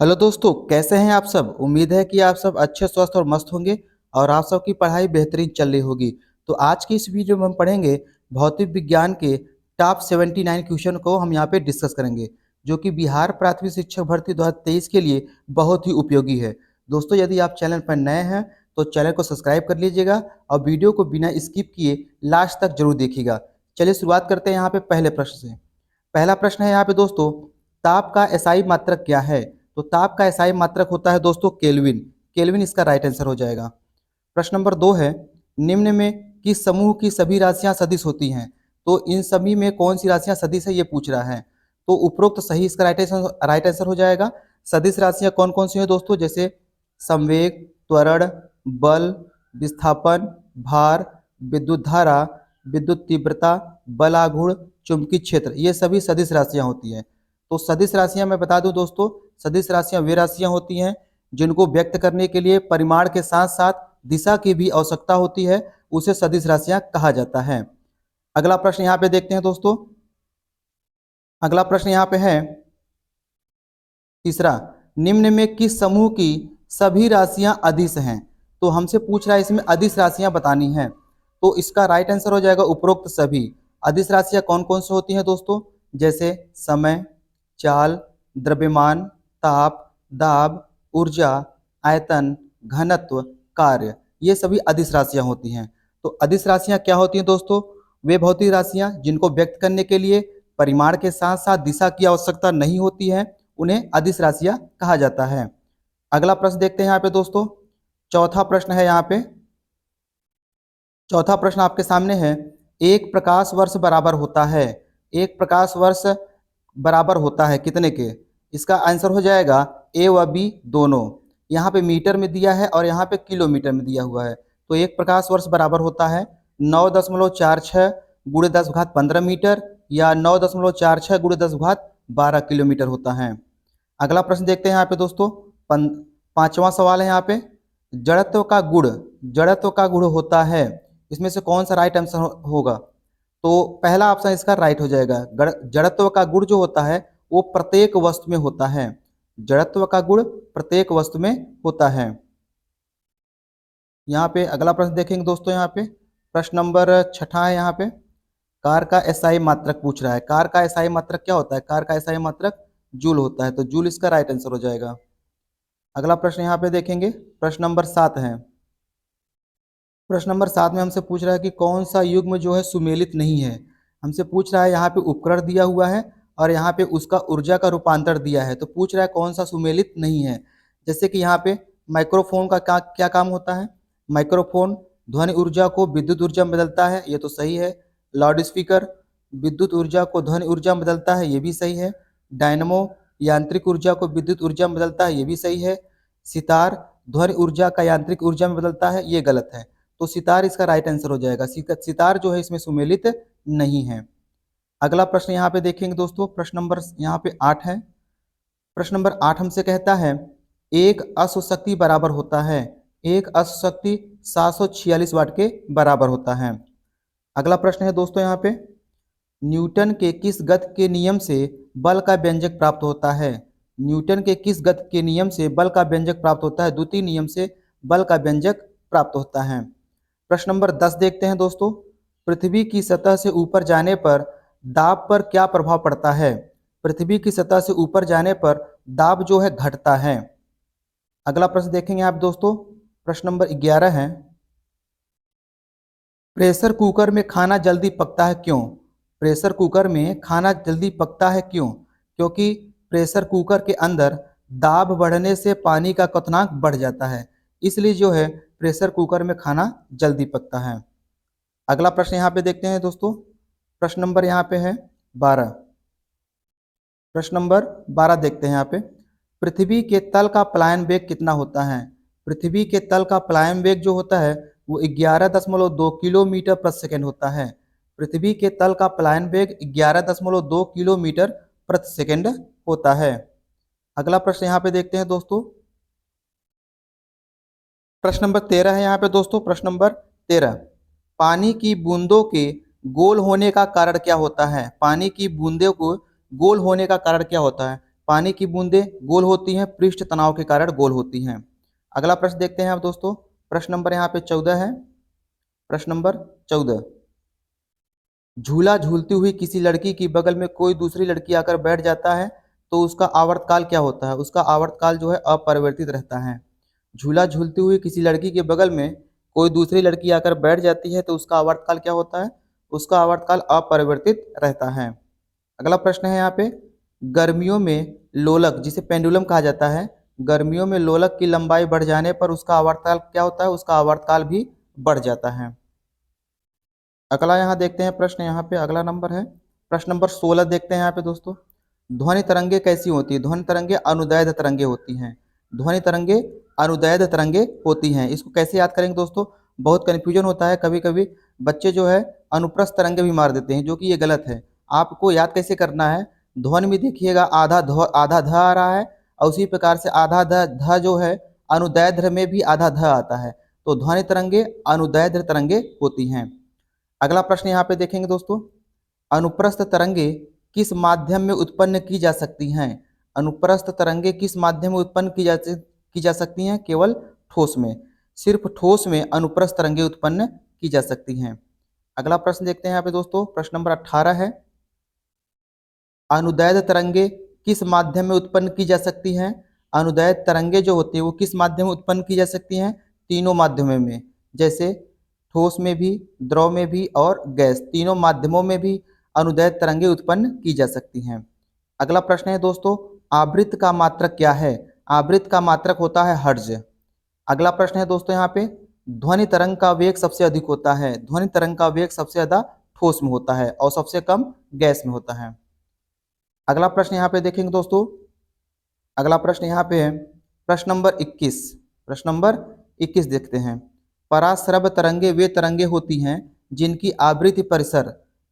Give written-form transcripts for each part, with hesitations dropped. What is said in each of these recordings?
Hello दोस्तों, कैसे हैं आप सब। उम्मीद है कि आप सब अच्छे स्वस्थ और मस्त होंगे और आप सबकी पढ़ाई बेहतरीन चल रही होगी। तो आज की इस वीडियो में हम पढ़ेंगे भौतिक विज्ञान के टॉप 79 क्वेश्चन को हम यहाँ पे डिस्कस करेंगे, जो कि बिहार प्राथमिक शिक्षक भर्ती 2023 के लिए बहुत ही उपयोगी है। दोस्तों, यदि आप चैनल पर नए हैं तो चैनल को सब्सक्राइब कर लीजिएगा और वीडियो को बिना स्किप किए लास्ट तक जरूर देखिएगा। चलिए शुरुआत करते हैं यहाँ पे पहले प्रश्न से। पहला प्रश्न है यहाँ पे दोस्तों, ताप का एसआई मात्रक क्या है। तो ताप का एसआई मात्रक होता है दोस्तों केल्विन। केल्विन इसका राइट आंसर हो जाएगा। प्रश्न नंबर 2 है, निम्न में किस समूह की सभी राशियां सदिश होती हैं। तो इन सभी में कौन सी राशियां सदिश है ये पूछ रहा है। तो उपरोक्त सही इसका राइट आंसर हो जाएगा। सदिश राशियां कौन कौन सी हैं दोस्तों, जैसे संवेग, त्वरण, बल, विस्थापन, भार, विद्युत धारा, विद्युत तीव्रता, बल आघूर्ण, चुंबकीय क्षेत्र, ये सभी सदिश राशियां होती हैं। तो सदिश राशियां मैं बता दूं दोस्तों, सदिश राशियां वे राशियां होती हैं जिनको व्यक्त करने के लिए परिमाण के साथ साथ दिशा की भी आवश्यकता होती है, उसे सदिश राशियां कहा जाता है। अगला प्रश्न यहाँ पे देखते हैं दोस्तों। अगला प्रश्न यहाँ पे है तीसरा, निम्न में किस समूह की सभी राशियां अदिश हैं। तो हमसे पूछ रहा है इसमें अदिश राशियां बतानी हैं। तो इसका राइट आंसर हो जाएगा उपरोक्त सभी। अदिश राशियां कौन कौन सी होती हैं दोस्तों, जैसे समय, चाल, द्रव्यमान, ताप, दाब, ऊर्जा, आयतन, घनत्व, कार्य, ये सभी अदिश राशियां होती हैं। तो अदिश राशियां क्या होती हैं दोस्तों, वे भौतिक राशियां जिनको व्यक्त करने के लिए परिमाण के साथ साथ दिशा की आवश्यकता नहीं होती है, उन्हें अदिश राशियां कहा जाता है। अगला प्रश्न देखते हैं यहाँ पे दोस्तों। चौथा प्रश्न है यहाँ पे। चौथा प्रश्न आपके सामने है, एक प्रकाश वर्ष बराबर होता है। एक प्रकाश वर्ष बराबर होता है कितने के। इसका आंसर हो जाएगा ए व बी दोनों। यहाँ पे मीटर में दिया है और यहाँ पे किलोमीटर में दिया हुआ है। तो एक प्रकाश वर्ष बराबर होता है 9.46 गुणे 10 घात 15 मीटर या 9.46 गुणे 10 घात 12 किलोमीटर होता है। अगला प्रश्न देखते हैं यहाँ पे दोस्तों। पांचवा सवाल है यहाँ पे, जड़त्व का गुण, जड़त्व का गुण होता है, इसमें से कौन सा राइट आंसर होगा। तो पहला ऑप्शन इसका राइट हो जाएगा। जड़त्व का गुण जो होता है वो प्रत्येक वस्तु में होता है। जड़त्व का गुण प्रत्येक वस्तु में होता है। यहाँ पे अगला प्रश्न देखेंगे दोस्तों। यहाँ पे प्रश्न नंबर 6 है। यहाँ पे कार का एसआई मात्रक पूछ रहा है। कार का एसआई मात्रक क्या होता है। कार का एसआई मात्रक जूल होता है। तो जूल इसका राइट आंसर हो जाएगा। अगला प्रश्न यहाँ पे देखेंगे, प्रश्न नंबर 7 है। प्रश्न नंबर 7 में हमसे पूछ रहा है कि कौन सा युग्म जो है सुमेलित नहीं है। हमसे पूछ रहा है, यहाँ पे उपकरण दिया हुआ है और यहाँ पे उसका ऊर्जा का रूपांतर दिया है। तो पूछ रहा है कौन सा सुमेलित नहीं है। जैसे कि यहाँ पे माइक्रोफोन का क्या काम होता है। माइक्रोफोन ध्वनि ऊर्जा को विद्युत ऊर्जा में बदलता है, ये तो सही है। लाउड स्पीकर विद्युत ऊर्जा को ध्वनि ऊर्जा में बदलता है, ये भी सही है। डायनमो यांत्रिक ऊर्जा को विद्युत ऊर्जा में बदलता है, ये भी सही है। सितार ध्वनि ऊर्जा का यांत्रिक ऊर्जा में बदलता है, ये गलत है। तो सितार इसका राइट आंसर हो जाएगा। सितार जो है इसमें सुमेलित नहीं है। अगला प्रश्न यहाँ पे देखेंगे दोस्तों। प्रश्न नंबर यहाँ पे 8 है। प्रश्न नंबर 8 हमसे कहता है, एक अश्व शक्ति बराबर होता है, एक अश्व शक्ति 746 वाट के बराबर होता है। अगला प्रश्न है दोस्तों यहाँ पे, न्यूटन के किस गति के नियम से बल का व्यंजक प्राप्त होता है। न्यूटन के किस गति के नियम से बल का व्यंजक प्राप्त होता है। द्वितीय नियम से बल का व्यंजक प्राप्त होता है। प्रश्न नंबर 10 देखते हैं दोस्तों। पृथ्वी की सतह से ऊपर जाने पर दाब पर क्या प्रभाव पड़ता है। पृथ्वी की सतह से ऊपर जाने पर दाब जो है घटता है। अगला प्रश्न देखेंगे आप दोस्तों। प्रश्न नंबर 11 है, प्रेशर कुकर में खाना जल्दी पकता है क्यों। प्रेशर कुकर में खाना जल्दी पकता है क्यों। क्योंकि प्रेशर कुकर के अंदर दाब बढ़ने से पानी का क्वथनांक बढ़ जाता है, इसलिए जो है प्रेशर कुकर में खाना जल्दी पकता है। अगला प्रश्न यहाँ पे देखते हैं दोस्तों। प्रश्न नंबर यहाँ पे है 12। प्रश्न नंबर 12 देखते हैं यहाँ पे, पृथ्वी के तल का पलायन वेग कितना होता है। पृथ्वी के तल का पलायन वेग जो होता है वो 11.2 किलोमीटर प्रति सेकेंड होता है। पृथ्वी के तल का पलायन वेग 11.2 किलोमीटर प्रति सेकेंड होता है। अगला प्रश्न यहाँ पे देखते हैं दोस्तों। प्रश्न नंबर 13 है यहाँ पे दोस्तों। प्रश्न नंबर 13, पानी की बूंदों के गोल होने का कारण क्या होता है। पानी की बूंदों को गोल होने का कारण क्या होता है। पानी की बूंदें गोल होती हैं, पृष्ठ तनाव के कारण गोल होती हैं। अगला प्रश्न देखते हैं आप दोस्तों, प्रश्न नंबर यहाँ पे 14 है। प्रश्न नंबर 14, झूला झूलती हुई किसी लड़की की बगल में कोई दूसरी लड़की आकर बैठ जाता है तो उसका आवर्तकाल क्या होता है? उसका आवर्तकाल जो है अपरिवर्तित रहता है। झूला झूलती हुई किसी लड़की के बगल में कोई दूसरी लड़की आकर बैठ जाती है तो उसका आवर्तकाल क्या होता है? उसका आवर्तकाल अपरिवर्तित रहता है। अगला प्रश्न है यहाँ पे, गर्मियों में लोलक जिसे पेंडुलम कहा जाता है, गर्मियों में लोलक की लंबाई बढ़ जाने पर उसका आवर्तकाल क्या होता है? उसका आवर्तकाल भी बढ़ जाता है। अगला यहाँ देखते हैं प्रश्न, यहाँ पे अगला नंबर है प्रश्न नंबर 16 देखते हैं यहाँ पे दोस्तों, ध्वनि तरंगे कैसी होती है? ध्वनि तरंगे अनुदैर्घ तरंगे होती हैं। ध्वनि तरंगे अनुदैर्घ तरंगे होती हैं। इसको कैसे याद करेंगे दोस्तों? बहुत कन्फ्यूजन होता है, कभी कभी बच्चे जो है अनुप्रस्थ तरंगे भी मार देते हैं, जो कि ये गलत है। आपको याद कैसे करना है, ध्वनि में देखिएगा आधा ध आ रहा है, और उसी प्रकार से आधा ध जो है अनुदैर्घ्य में भी आधा ध आता है, तो ध्वनि तरंगे अनुदैर्घ्य तरंगे होती हैं। अगला प्रश्न यहाँ पे देखेंगे दोस्तों, अनुप्रस्थ तरंगे किस माध्यम में उत्पन्न की जा सकती हैं? अनुप्रस्थ तरंगे किस माध्यम में उत्पन्न की जा सकती हैं? केवल ठोस में, सिर्फ ठोस में अनुप्रस्थ तरंगे उत्पन्न की जा सकती हैं। अगला प्रश्न देखते हैं यहाँ पे दोस्तों, प्रश्न नंबर 18 है, अनुदैर्घ्य तरंगे किस माध्यम में उत्पन्न की जा सकती हैं? अनुदैर्घ्य तरंगे जो होती है वो किस माध्यम में उत्पन्न की जा सकती हैं? तीनों माध्यमों में, जैसे ठोस में भी, द्रव में भी और गैस, तीनों माध्यमों में भी अनुदैर्घ्य तरंगे उत्पन्न की जा सकती हैं। अगला प्रश्न है दोस्तों, आवृत्त का मात्रक क्या है? आवृत्त का मात्रक होता है हर्ट्ज। अगला प्रश्न है दोस्तों यहाँ पे, ध्वनि तरंग का वेग सबसे अधिक होता है। ध्वनि तरंग का वेग सबसे ज्यादा ठोस में होता है और सबसे कम गैस में होता है। अगला प्रश्न यहाँ पे देखेंगे दोस्तों, अगला प्रश्न यहाँ पे है प्रश्न नंबर 21। प्रश्न नंबर 21 देखते हैं, पराश्रव तरंगे वे तरंगे होती हैं जिनकी आवृत्ति परिसर,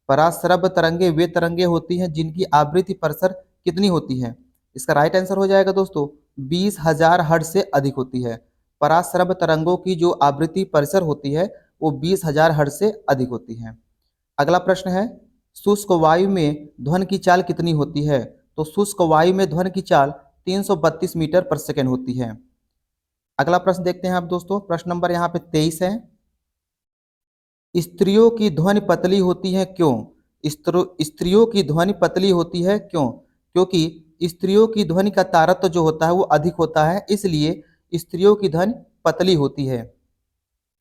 पराश्रव तरंगे वे तरंगे होती हैं जिनकी आवृत्ति परिसर कितनी होती है? इसका राइट आंसर हो जाएगा दोस्तों 20,000 हर्ट्ज से अधिक होती है। पराश्रव तरंगों की जो आवृत्ति परिसर होती है वो 20,000 हर्ट्ज से अधिक होती है। अगला प्रश्न है, शुष्क वायु में ध्वनि की चाल कितनी होती है? तो शुष्क वायु में ध्वनि की चाल 332 मीटर पर सेकेंड होती है। अगला प्रश्न देखते हैं आप दोस्तों, प्रश्न नंबर यहाँ पे 23 है, स्त्रियों की ध्वनि पतली होती है क्यों? स्त्रियों की ध्वनि पतली होती है क्यों? क्योंकि स्त्रियों की ध्वनि का तारत्व जो होता है वो अधिक होता है, इसलिए स्त्रियों की ध्वनि पतली होती है।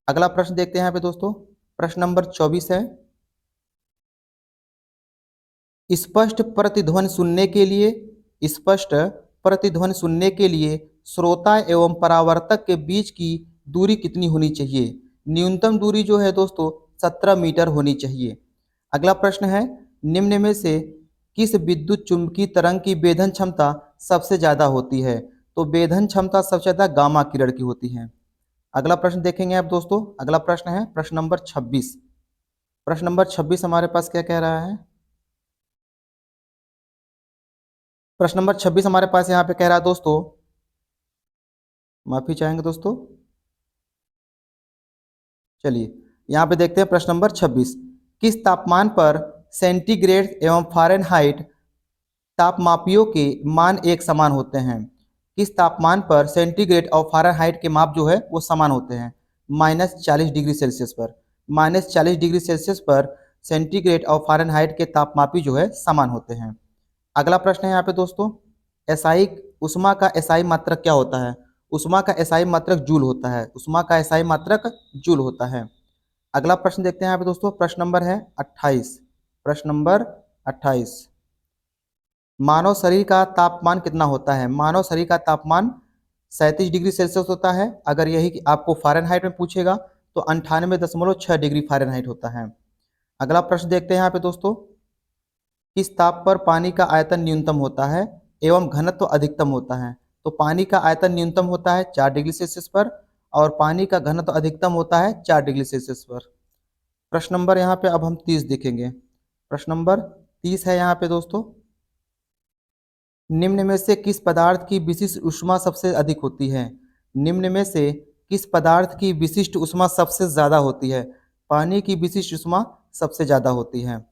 अगला प्रश्न देखते हैं यहाँ पे दोस्तों, प्रश्न नंबर 24 है, स्पष्ट प्रतिध्वनि सुनने के लिए, स्पष्ट प्रतिध्वनि सुनने के लिए श्रोता एवं परावर्तक के बीच की दूरी कितनी होनी चाहिए? न्यूनतम दूरी जो है दोस्तों 17 मीटर होनी चाहिए। अगला प्रश्न है, निम्न में से किस विद्युत चुम्बकीय तरंग की वेधन क्षमता सबसे ज्यादा होती है? तो वेधन क्षमता सबसे ज्यादा गामा किरण की होती है। अगला प्रश्न देखेंगे आप दोस्तों, अगला प्रश्न है प्रश्न नंबर 26। प्रश्न नंबर 26 हमारे पास क्या कह रहा है? प्रश्न नंबर 26 हमारे पास यहाँ पे कह रहा है दोस्तों, माफी चाहेंगे दोस्तों, चलिए यहाँ पे देखते हैं प्रश्न नंबर 26, किस तापमान पर सेंटीग्रेड एवं फ़ारेनहाइट तापमापियों के मान एक समान होते हैं? किस तापमान पर सेंटीग्रेड और फ़ारेनहाइट के माप जो है वो समान होते हैं? -40 डिग्री सेल्सियस पर, -40 डिग्री सेल्सियस पर सेंटीग्रेड और फ़ारेनहाइट के तापमापी जो है समान होते हैं। अगला प्रश्न है यहाँ पे दोस्तों, एसआई उष्मा का एसआई मात्रक क्या होता है? उष्मा का एसआई मात्रक जूल होता है। उष्मा का एसआई मात्रक जूल होता है। अगला प्रश्न देखते हैं यहाँ पे दोस्तों, प्रश्न नंबर है 28। प्रश्न नंबर 28, मानव शरीर का तापमान कितना होता है? मानव शरीर का तापमान 37 डिग्री सेल्सियस होता है। अगर यही आपको फ़ारेनहाइट में पूछेगा तो 98.6 डिग्री फ़ारेनहाइट होता है। अगला प्रश्न देखते हैं यहाँ पे दोस्तों, किस ताप पर पानी का आयतन न्यूनतम होता है एवं घनत्व अधिकतम होता है? तो पानी का आयतन न्यूनतम होता है 4 डिग्री सेल्सियस पर और पानी का घनत्व अधिकतम होता है 4 डिग्री सेल्सियस पर। प्रश्न नंबर यहाँ पे अब हम 30 देखेंगे। प्रश्न नंबर 30 है यहाँ पे दोस्तों, निम्न में से किस पदार्थ की विशिष्ट ऊष्मा सबसे अधिक होती है? निम्न में से किस पदार्थ की विशिष्ट ऊष्मा सबसे ज्यादा होती है? पानी की विशिष्ट ऊष्मा सबसे ज्यादा होती है।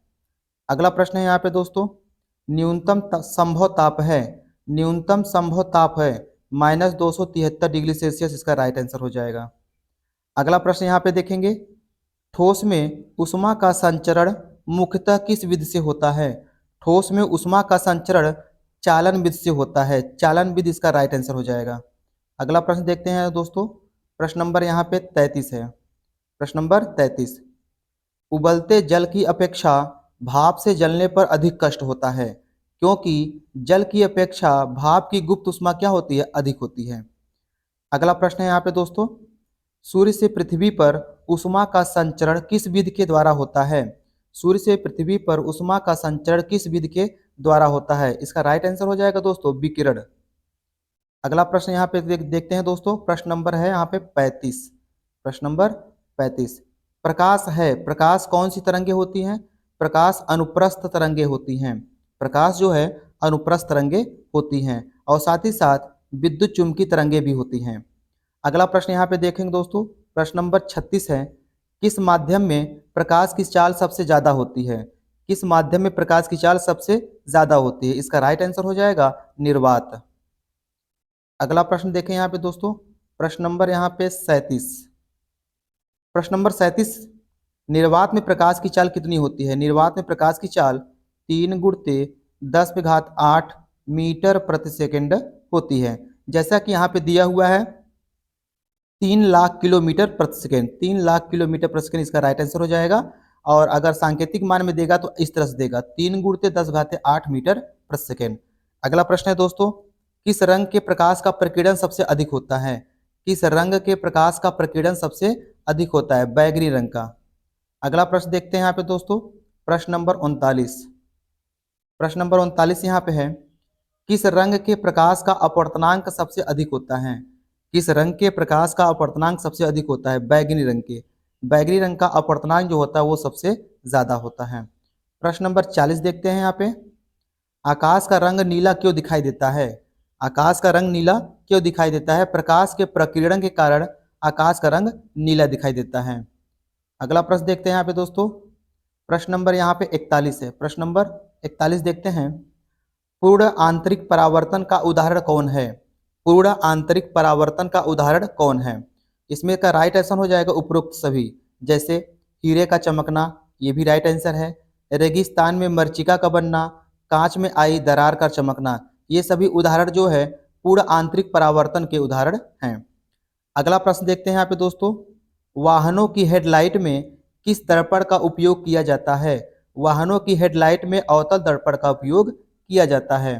अगला प्रश्न है यहाँ पे दोस्तों, न्यूनतम संभव ताप है, न्यूनतम संभव ताप है -273 डिग्री सेल्सियस, इसका राइट आंसर हो जाएगा। अगला प्रश्न यहाँ पे देखेंगे, ठोस में ऊष्मा का संचरण मुख्यतः किस विधि से होता है? ठोस में ऊष्मा का संचरण चालन विधि से होता है, चालन विधि इसका राइट आंसर हो जाएगा। अगला प्रश्न देखते हैं दोस्तों, प्रश्न नंबर यहाँ पे 33 है। प्रश्न नंबर 33, उबलते जल की अपेक्षा भाप से जलने पर अधिक कष्ट होता है, क्योंकि जल की अपेक्षा भाप की गुप्त ऊष्मा क्या होती है? अधिक होती है। अगला प्रश्न है यहाँ पे दोस्तों, सूर्य से पृथ्वी पर ऊष्मा का संचरण किस विधि के द्वारा होता है? सूर्य से पृथ्वी पर ऊष्मा का संचरण किस विधि के द्वारा होता है? इसका राइट आंसर हो जाएगा दोस्तों विकिरण। अगला प्रश्न यहाँ पे देखते हैं दोस्तों, प्रश्न नंबर है यहाँ पे 35। प्रश्न नंबर 35, प्रकाश है, प्रकाश कौन सी तरंगे होती हैं? प्रकाश अनुप्रस्थ तरंगे होती हैं। प्रकाश जो है अनुप्रस्थ तरंगे होती हैं, और साथ ही साथ विद्युत चुम्बकीय तरंगे भी होती हैं। अगला प्रश्न यहाँ पे देखेंगे दोस्तों, प्रश्न नंबर 36 है, किस माध्यम में प्रकाश की चाल सबसे ज़्यादा होती है? किस माध्यम में प्रकाश की चाल सबसे ज़्यादा होती है? इसका राइट आंसर हो जाएगा निर्वात। अगला प्रश्न देखें यहाँ पे दोस्तों, प्रश्न नंबर यहाँ पे 37। प्रश्न नंबर 37, निर्वात में प्रकाश की चाल कितनी होती है? निर्वात में प्रकाश की चाल 3 गुणित 10⁸ मीटर प्रति सेकंड होती है। जैसा कि यहाँ पे दिया हुआ है 3 लाख किलोमीटर प्रति सेकंड, 3 लाख किलोमीटर प्रति सेकंड इसका राइट आंसर हो जाएगा। और अगर सांकेतिक मान में देगा तो इस तरह से देगा 3 गुणित 10⁸ मीटर प्रति सेकंड। अगला प्रश्न है दोस्तों, किस रंग के प्रकाश का प्रकीर्णन सबसे अधिक होता है? किस रंग के प्रकाश का प्रकीर्णन सबसे अधिक होता है? बैगनी रंग का। अगला प्रश्न देखते हैं यहाँ पे दोस्तों, प्रश्न नंबर 39। प्रश्न नंबर 39 यहाँ पे है, किस रंग के प्रकाश का अपवर्तनांक सबसे अधिक होता है? किस रंग के प्रकाश का अपवर्तनांक सबसे अधिक होता है? बैगनी रंग के। बैगनी रंग का अपवर्तनांक जो होता है वो सबसे ज्यादा होता है। प्रश्न नंबर 40 देखते हैं यहाँ पे, आकाश का रंग नीला क्यों दिखाई देता है? आकाश का रंग नीला क्यों दिखाई देता है? प्रकाश के प्रकीर्णन के कारण आकाश का रंग नीला दिखाई देता है। अगला प्रश्न देखते हैं यहाँ पे दोस्तों, प्रश्न नंबर यहाँ पे 41 है। प्रश्न नंबर 41 देखते हैं, पूर्ण आंतरिक परावर्तन का उदाहरण कौन है? पूर्ण आंतरिक परावर्तन का उदाहरण कौन है? इसमें का राइट आंसर हो जाएगा उपरोक्त सभी, जैसे हीरे का चमकना, ये भी राइट आंसर है। रेगिस्तान में मरीचिका का बनना, कांच में आई दरार का चमकना, ये सभी उदाहरण जो है पूर्ण आंतरिक परावर्तन के उदाहरण हैं। अगला प्रश्न देखते हैं यहाँ पे दोस्तों, वाहनों की हेडलाइट में किस दर्पण का उपयोग किया जाता है? वाहनों की हेडलाइट में अवतल दर्पण का उपयोग किया जाता है।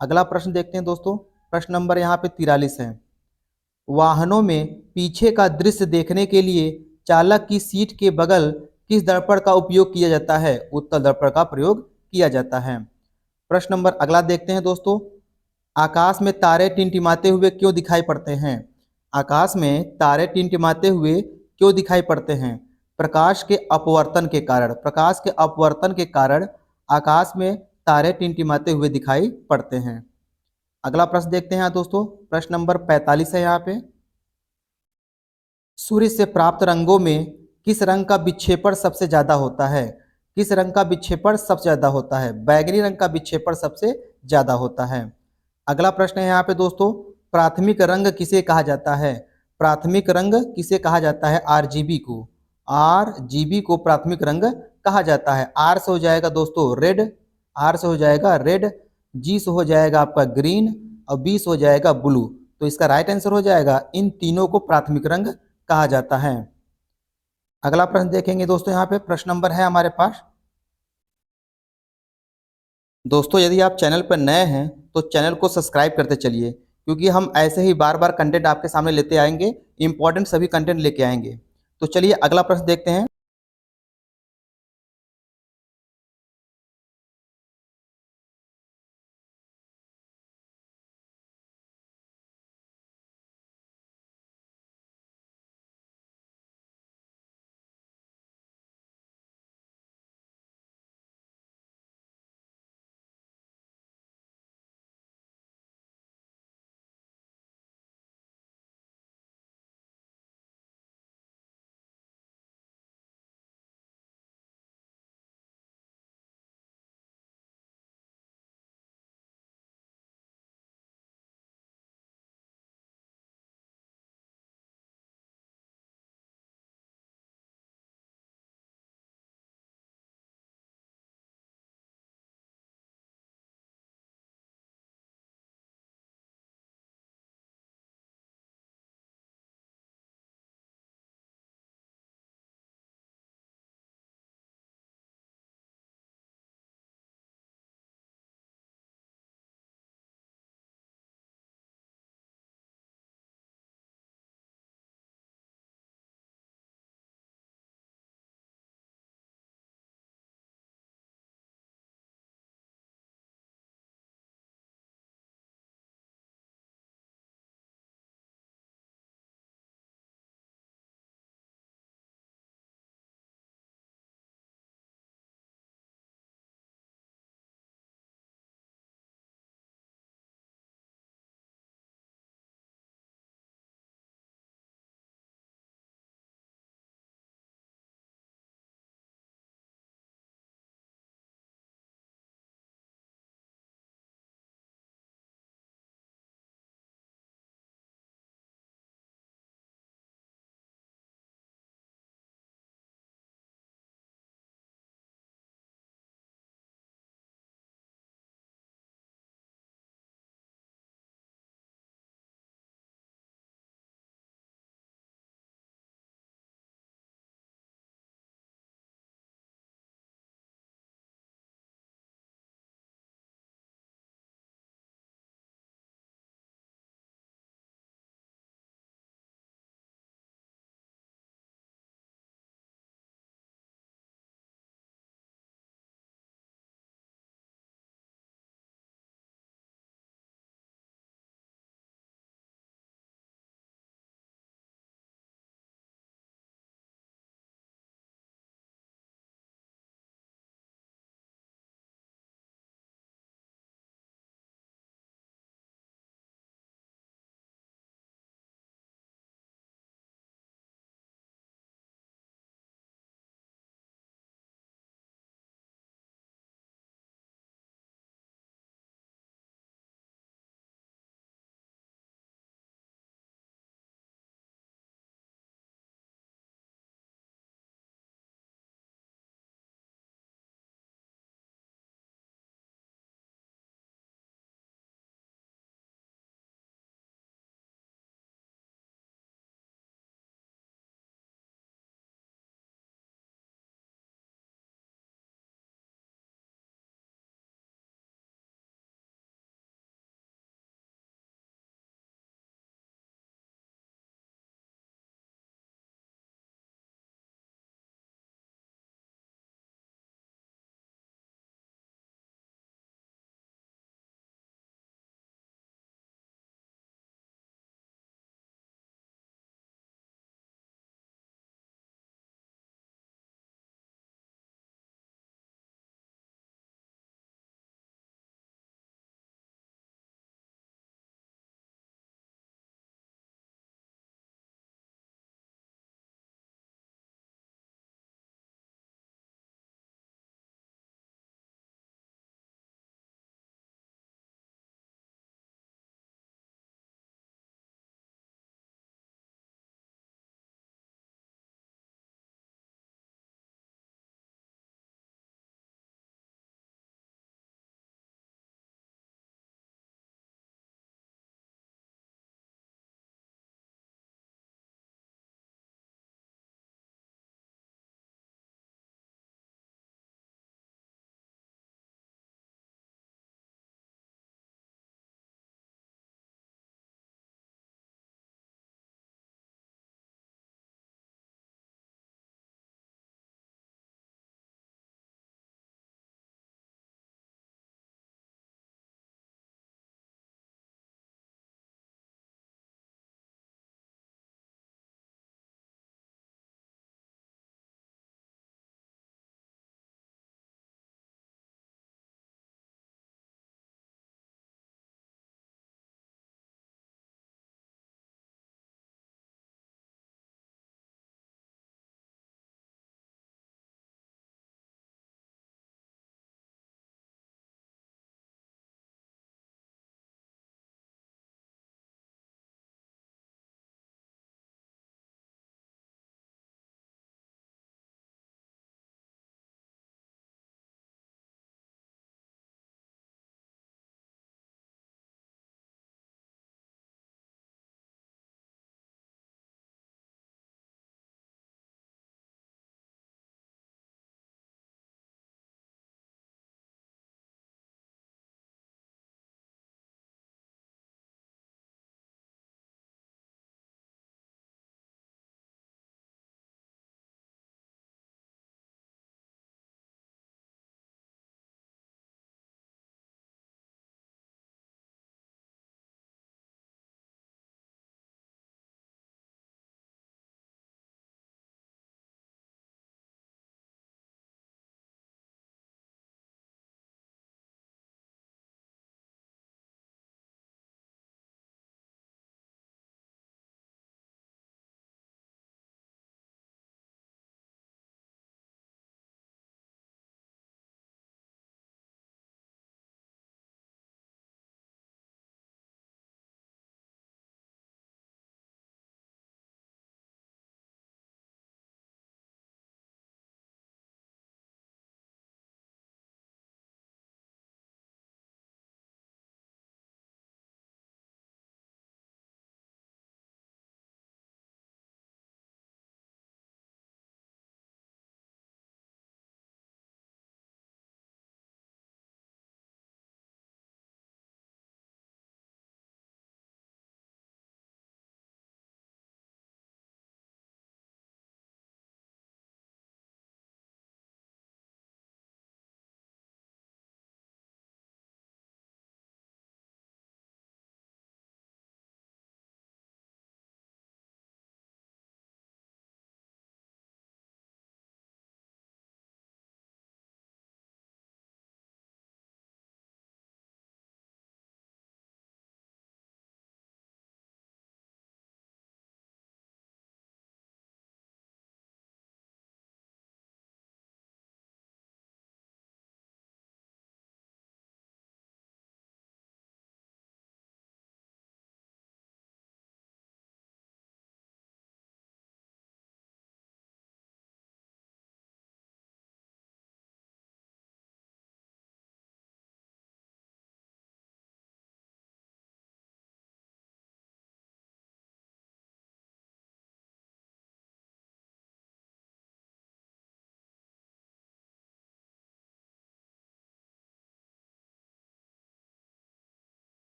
अगला प्रश्न देखते हैं दोस्तों, प्रश्न नंबर यहाँ पे 43 है, वाहनों में पीछे का दृश्य देखने के लिए चालक की सीट के बगल किस दर्पण का उपयोग किया जाता है? उत्तल दर्पण का प्रयोग किया जाता है। प्रश्न नंबर अगला देखते हैं दोस्तों, आकाश में तारे टिमटिमाते हुए क्यों दिखाई पड़ते हैं? आकाश में तारे टिमटिमाते हुए क्यों दिखाई पड़ते हैं? प्रकाश के अपवर्तन के कारण। प्रकाश के अपवर्तन के कारण आकाश में तारे टिमटिमाते हुए दिखाई पड़ते हैं। अगला प्रश्न देखते हैं दोस्तों, प्रश्न नंबर 45 है यहाँ पे, सूर्य से प्राप्त रंगों में किस रंग का विक्षेपण सबसे ज्यादा होता है? किस रंग का विक्षेपण सबसे ज्यादा होता है? बैगनी रंग का विक्षेपण सबसे ज्यादा होता है। अगला प्रश्न है यहाँ पे दोस्तों, प्राथमिक रंग किसे कहा जाता है? प्राथमिक रंग किसे कहा जाता है? आरजीबी को। आरजीबी को प्राथमिक रंग कहा जाता है। आर से हो जाएगा दोस्तों रेड, आर से हो जाएगा रेड, जी से हो जाएगा आपका ग्रीन, और बी से हो जाएगा ब्लू। तो इसका राइट आंसर हो जाएगा इन तीनों को प्राथमिक रंग कहा जाता है। अगला प्रश्न देखेंगे दोस्तों, यहाँ पे प्रश्न नंबर है हमारे पास, दोस्तों यदि आप चैनल पर नए हैं तो चैनल को सब्सक्राइब करते चलिए, क्योंकि हम ऐसे ही बार बार कंटेंट आपके सामने लेते आएंगे, इंपॉर्टेंट सभी कंटेंट लेके आएंगे। तो चलिए अगला प्रश्न देखते हैं।